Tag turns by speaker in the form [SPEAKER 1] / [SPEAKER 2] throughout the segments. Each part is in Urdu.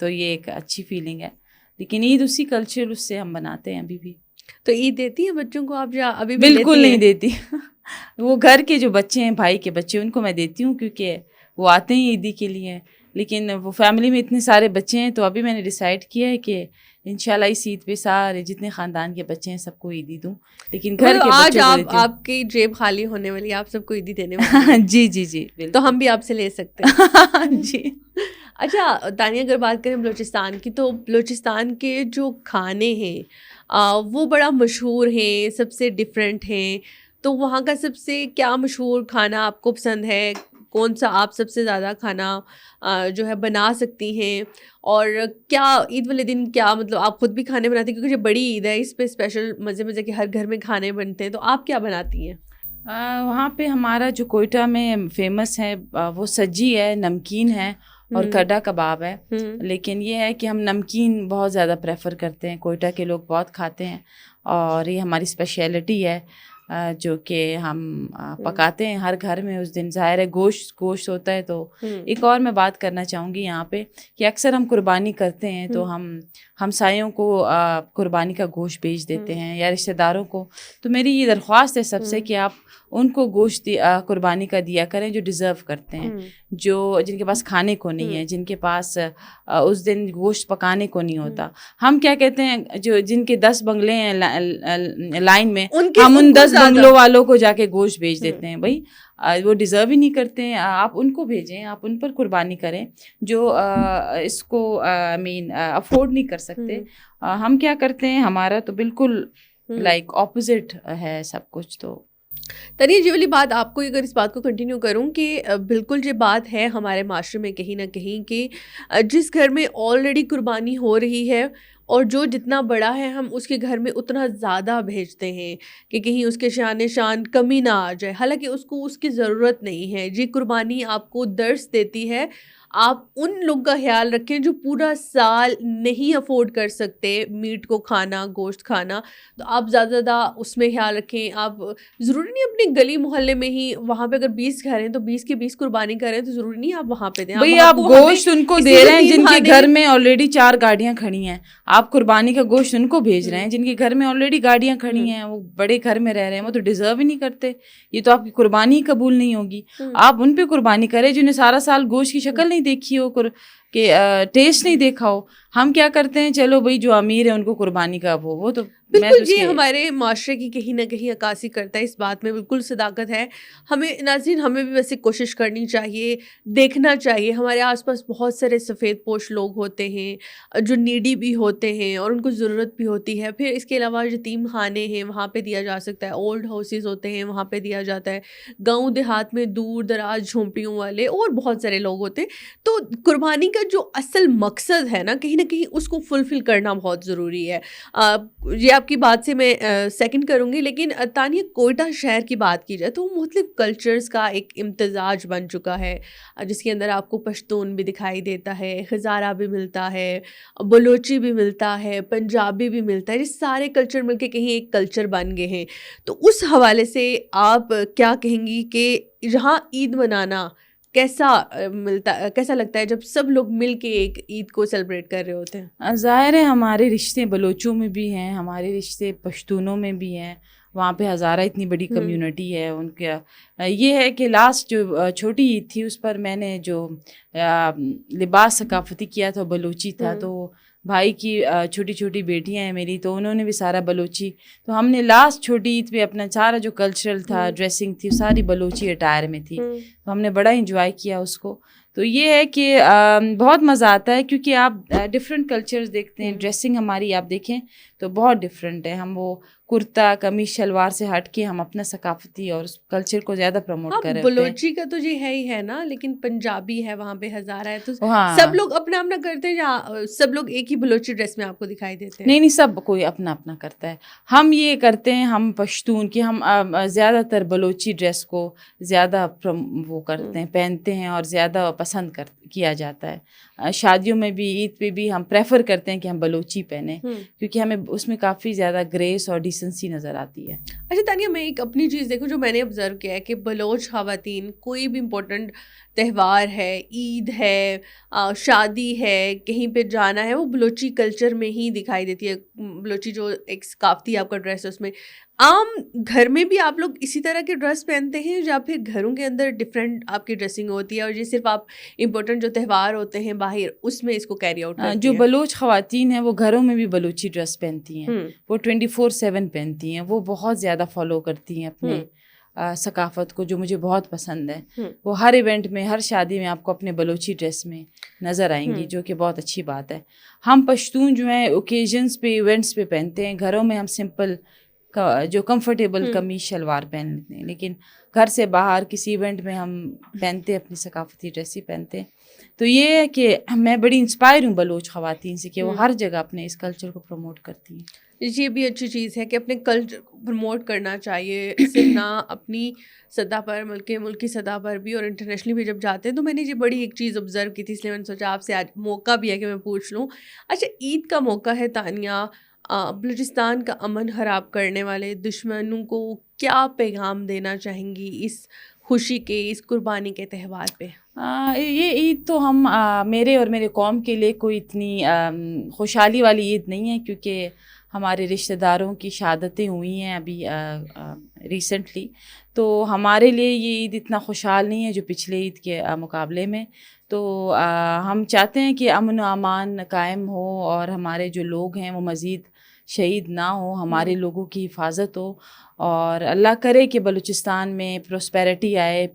[SPEAKER 1] تو یہ ایک اچھی فیلنگ ہے. لیکن عید اسی کلچر اس سے ہم بناتے ہیں ابھی بھی.
[SPEAKER 2] تو عید دیتی ہیں بچوں کو آپ یا ابھی بھی
[SPEAKER 1] بالکل
[SPEAKER 2] لیتی
[SPEAKER 1] نہیں
[SPEAKER 2] ہیں؟
[SPEAKER 1] دیتی. وہ گھر کے جو بچے ہیں، بھائی کے بچے، ان کو میں دیتی ہوں کیونکہ وہ آتے ہیں عیدی کے لیے. لیکن وہ فیملی میں اتنے سارے بچے ہیں تو ابھی میں نے ڈیسائیڈ کیا ہے کہ انشاءاللہ اس عید پہ سارے جتنے خاندان کے بچے ہیں سب کو عیدی دوں، لیکن گھر کے
[SPEAKER 2] آج
[SPEAKER 1] بچوں کو دیتی ہوں.
[SPEAKER 2] آپ کی جیب خالی ہونے والی ہے، آپ سب کو عیدی دینے والی ہیں.
[SPEAKER 1] جی جی جی بالکل.
[SPEAKER 2] تو ہم بھی آپ سے لے سکتے ہیں.
[SPEAKER 1] جی.
[SPEAKER 2] اچھا تانیہ، اگر بات کریں بلوچستان کی، تو بلوچستان کے جو کھانے ہیں وہ بڑا مشہور ہیں، سب سے ڈفرینٹ ہیں. تو وہاں کا سب سے کیا مشہور کھانا آپ کو پسند ہے؟ کون سا آپ سب سے زیادہ کھانا جو ہے بنا سکتی ہیں؟ اور کیا عید والے دن کیا مطلب آپ خود بھی کھانے بناتی ہیں؟ کیونکہ جو بڑی عید ہے اس پہ اسپیشل مزے کے ہر گھر میں کھانے بنتے ہیں، تو آپ کیا بناتی ہیں؟
[SPEAKER 1] وہاں پہ ہمارا جو کوئٹہ میں فیمس ہے وہ سجی ہے، نمکین ہے اور کڈا کباب ہے. لیکن یہ ہے کہ ہم نمکین بہت زیادہ پریفر کرتے ہیں، کوئٹہ کے لوگ بہت کھاتے ہیں اور یہ ہماری اسپیشلٹی ہے جو کہ ہم پکاتے ہیں ہر گھر میں. اس دن ظاہر ہے گوشت ہوتا ہے. تو ایک اور میں بات کرنا چاہوں گی یہاں پہ کہ اکثر ہم قربانی کرتے ہیں تو ہم ہمسایوں کو قربانی کا گوشت بیچ دیتے ہیں یا رشتہ داروں کو. تو میری یہ درخواست ہے سب سے کہ آپ ان کو گوشت قربانی کا دیا کریں جو ڈیزرو کرتے ہیں، جن کے پاس کھانے کو نہیں ہے، جن کے پاس اس دن گوشت پکانے کو نہیں ہوتا. ہم کیا کہتے ہیں، جن کے 10 بنگلے ہیں لائن میں، ہم ان 10 بنگلوں والوں کو جا کے گوشت بیچ دیتے ہیں. بھائی وہ ڈیزرو ہی نہیں کرتے ہیں، آپ ان کو بھیجیں، آپ ان پر قربانی کریں جو اس کو افورڈ نہیں کر سکتے. ہم کیا کرتے ہیں، ہمارا تو بالکل لائک اپوزٹ ہے سب کچھ. تو
[SPEAKER 2] تانیہ جی والی بات آپ کو اگر اس بات کو کنٹینیو کروں کہ بالکل یہ بات ہے ہمارے معاشرے میں کہیں نہ کہیں کہ جس گھر میں آلریڈی قربانی ہو رہی ہے اور جو جتنا بڑا ہے ہم اس کے گھر میں اتنا زیادہ بھیجتے ہیں کہ کہیں اس کے شان کمی نہ آ جائے، حالانکہ اس کو اس کی ضرورت نہیں ہے. یہ قربانی آپ کو درس دیتی ہے. آپ ان لوگوں کا خیال رکھیں جو پورا سال نہیں افورڈ کر سکتے میٹ کو کھانا، گوشت کھانا. تو آپ زیادہ اس میں خیال رکھیں. آپ ضروری نہیں اپنے گلی محلے میں ہی، وہاں پہ اگر 20 گھر ہیں تو 20 کے 20 قربانی کریں، تو ضروری نہیں آپ وہاں پہ دیں.
[SPEAKER 1] بھئی آپ گوشت ان کو دے رہے ہیں جن کے گھر میں آلریڈی 4 گاڑیاں کھڑی ہیں. آپ قربانی کا گوشت ان کو بھیج رہے ہیں جن کے گھر میں آلریڈی گاڑیاں کھڑی ہیں، وہ بڑے گھر میں رہ رہے ہیں، وہ تو ڈیزرو ہی نہیں کرتے. یہ تو آپ کی قربانی قبول نہیں ہوگی. آپ ان پہ قربانی کریں جنہیں سارا سال گوشت کی شکل نہیں دیکھی ہو، کہ ٹیسٹ نہیں دیکھا ہو. ہم کیا کرتے ہیں، چلو بھائی جو امیر ہے ان کو قربانی کا وہ تو
[SPEAKER 2] بالکل. یہ ہمارے معاشرے کی کہیں نہ کہیں عکاسی کرتا ہے. اس بات میں بالکل صداقت ہے. ہمیں ناظرین، ہمیں بھی ویسے کوشش کرنی چاہیے، دیکھنا چاہیے. ہمارے آس پاس بہت سارے سفید پوش لوگ ہوتے ہیں جو نیڈی بھی ہوتے ہیں اور ان کو ضرورت بھی ہوتی ہے. پھر اس کے علاوہ یتیم خانے ہیں، وہاں پہ دیا جا سکتا ہے. اولڈ ہاؤسز ہوتے ہیں، وہاں پہ دیا جاتا ہے. گاؤں دیہات میں دور دراز جھونپڑیوں والے اور بہت سارے لوگ ہوتے ہیں. تو قربانی کا جو اصل مقصد ہے نا، کہیں نہ کہیں اس کو فلفل کرنا بہت ضروری ہے. یہ آپ کی بات سے میں سیکنڈ کروں گی. لیکن تانیہ، کوئٹہ شہر کی بات کی جائے تو مختلف کلچرز کا ایک امتزاج بن چکا ہے، جس کے اندر آپ کو پشتون بھی دکھائی دیتا ہے، ہزارہ بھی ملتا ہے، بلوچی بھی ملتا ہے، پنجابی بھی ملتا ہے. یہ سارے کلچر مل کے کہیں ایک کلچر بن گئے ہیں. تو اس حوالے سے آپ کیا کہیں گی کہ یہاں عید منانا کیسا لگتا ہے جب سب لوگ مل کے ایک عید کو سیلیبریٹ کر رہے ہوتے ہیں؟
[SPEAKER 1] ظاہر ہے ہمارے رشتے بلوچوں میں بھی ہیں، ہمارے رشتے پشتونوں میں بھی ہیں. وہاں پہ ہزارہ اتنی بڑی کمیونٹی ہے. ان کا یہ ہے کہ لاسٹ جو چھوٹی عید تھی اس پر میں نے جو لباس ثقافتی کیا تھا بلوچی تھا. تو بھائی کی چھوٹی چھوٹی بیٹیاں ہیں میری، تو انہوں نے بھی سارا بلوچی. تو ہم نے لاسٹ چھوٹی عید پہ اپنا سارا جو کلچرل تھا، ڈریسنگ تھی، ساری بلوچی اٹائر میں تھی. تو ہم نے بڑا انجوائے کیا اس کو. تو یہ ہے کہ بہت مزہ آتا ہے کیونکہ آپ ڈفرینٹ کلچرز دیکھتے ہیں. ڈریسنگ ہماری آپ دیکھیں تو بہت ڈفرینٹ ہے. ہم وہ کرتا قمیص شلوار سے ہٹ کے ہم اپنا ثقافتی اور اس کلچر کو زیادہ پروموٹ کر رہے ہوتے ہیں.
[SPEAKER 2] بلوچی کا تو یہ ہے ہی ہے نا، لیکن پنجابی ہے، وہاں پہ ہزارہ ہے. تو سب لوگ اپنا اپنا کرتے ہیں یا سب لوگ ایک ہی بلوچی ڈریس میں آپ کو دکھائی دیتے ہیں؟
[SPEAKER 1] نہیں، سب کوئی اپنا اپنا کرتا ہے. ہم یہ کرتے ہیں، ہم پشتون کی ہم زیادہ تر بلوچی ڈریس کو زیادہ وہ کرتے ہیں، پہنتے ہیں اور زیادہ پسند کیا جاتا ہے. شادیوں میں بھی عید پہ بھی ہم پریفر کرتے ہیں کہ ہم بلوچی پہنیں کیونکہ ہمیں اس میں کافی زیادہ گریس اور ڈیسنسی نظر آتی ہے.
[SPEAKER 2] اچھا تانیہ، میں ایک اپنی چیز دیکھوں جو میں نے آبزرو کیا ہے کہ بلوچ خواتین کوئی بھی امپورٹنٹ تہوار ہے، عید ہے، شادی ہے، کہیں پہ جانا ہے، وہ بلوچی کلچر میں ہی دکھائی دیتی ہے. بلوچی جو ایک ثقافتی آپ کا ڈریس ہے اس میں. عام گھر میں بھی آپ لوگ اسی طرح کے ڈریس پہنتے ہیں یا پھر گھروں کے اندر ڈفرینٹ آپ کی ڈریسنگ ہوتی ہے اور یہ صرف آپ امپورٹنٹ جو تہوار ہوتے ہیں باہر اس میں اس کو کیری آؤٹ کرتی ہیں؟
[SPEAKER 1] جو بلوچ خواتین ہیں وہ گھروں میں بھی بلوچی ڈریس پہنتی ہیں، وہ 24/7 پہنتی ہیں، وہ بہت زیادہ فالو کرتی ہیں اپنے ثقافت کو، جو مجھے بہت پسند ہے. وہ ہر ایونٹ میں، ہر شادی میں آپ کو اپنے بلوچی ڈریس میں نظر آئیں گی، جو کہ بہت اچھی بات ہے. ہم پشتون جو ہیں اوکیزنس پہ، ایونٹس پہ پہنتے ہیں. گھروں میں ہم سمپل جو کمفرٹیبل قمیص شلوار پہن لیتے ہیں، لیکن گھر سے باہر کسی ایونٹ میں ہم پہنتے ہیں اپنی ثقافتی ڈریس ہی پہنتے ہیں. تو یہ ہے کہ میں بڑی انسپائر ہوں بلوچ خواتین سے کہ وہ ہر جگہ اپنے اس کلچر کو پروموٹ کرتی ہیں.
[SPEAKER 2] یہ بھی اچھی چیز ہے کہ اپنے کلچر کو پروموٹ کرنا چاہیے، صرف نہ اپنی سطح پر ملکی سطح پر بھی اور انٹرنیشنلی بھی جب جاتے ہیں. تو میں نے یہ بڑی ایک چیز آبزرو کی تھی، اس لیے میں نے سوچا آپ سے آج موقع بھی ہے کہ میں پوچھ لوں. اچھا، عید کا موقع ہے تانیہ، بلوچستان کا امن خراب کرنے والے دشمنوں کو کیا پیغام دینا چاہیں گی اس خوشی کے، اس قربانی کے تہوار پہ؟
[SPEAKER 1] یہ عید تو ہم میرے اور میرے قوم کے لیے کوئی اتنی خوشحالی والی عید نہیں ہے، کیونکہ ہمارے رشتہ داروں کی شہادتیں ہوئی ہیں ابھی ریسنٹلی. تو ہمارے لیے یہ عید اتنا خوشحال نہیں ہے جو پچھلے عید کے مقابلے میں. تو ہم چاہتے ہیں کہ امن و امان قائم ہو اور ہمارے جو لوگ ہیں وہ مزید شہید نہ ہو، ہمارے لوگوں کی حفاظت ہو، اور اللہ کرے کہ بلوچستان میں پروسپیرٹی آئے،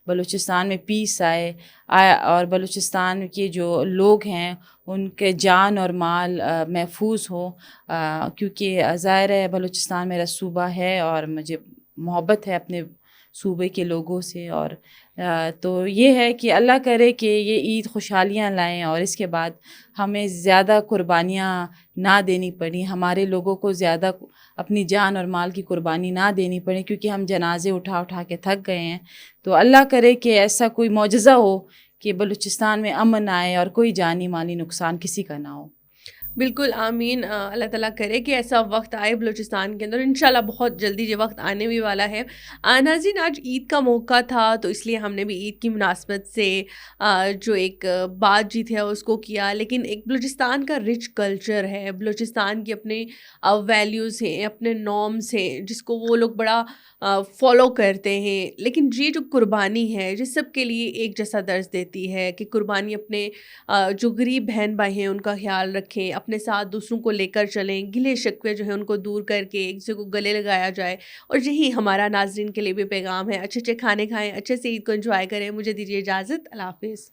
[SPEAKER 1] بلوچستان میں پیس آئے اور بلوچستان کے جو لوگ ہیں ان کے جان اور مال محفوظ ہو. کیونکہ ظاہر ہے بلوچستان میرا صوبہ ہے اور مجھے محبت ہے اپنے صوبے کے لوگوں سے. اور تو یہ ہے کہ اللہ کرے کہ یہ عید خوشحالیاں لائیں اور اس کے بعد ہمیں زیادہ قربانیاں نہ دینی پڑیں، ہمارے لوگوں کو زیادہ اپنی جان اور مال کی قربانی نہ دینی پڑے، کیونکہ ہم جنازے اٹھا کے تھک گئے ہیں. تو اللہ کرے کہ ایسا کوئی معجزہ ہو کہ بلوچستان میں امن آئے اور کوئی جانی مالی نقصان کسی کا نہ ہو.
[SPEAKER 2] بالکل آمین. اللہ تعالیٰ کرے کہ ایسا وقت آئے بلوچستان کے اندر، انشاءاللہ بہت جلدی یہ وقت آنے بھی والا ہے. ناظرین، آج عید کا موقع تھا تو اس لیے ہم نے بھی عید کی مناسبت سے جو ایک بات چیت ہے اس کو کیا. لیکن ایک بلوچستان کا رچ کلچر ہے، بلوچستان کی اپنے ویلیوز ہیں، اپنے نارمس ہیں جس کو وہ لوگ بڑا فالو کرتے ہیں. لیکن یہ جو قربانی ہے یہ سب کے لیے ایک جیسا درس دیتی ہے کہ قربانی اپنے جو غریب بہن بھائی ہیں ان کا خیال رکھیں، اپنے ساتھ دوسروں کو لے کر چلیں، گلے شکوے جو ہیں ان کو دور کر کے ایک دوسرے کو گلے لگایا جائے. اور یہی ہمارا ناظرین کے لیے بھی پیغام ہے. اچھے اچھے کھانے کھائیں، اچھے سے عید کو انجوائے کریں. مجھے دیجیے اجازت، اللہ حافظ.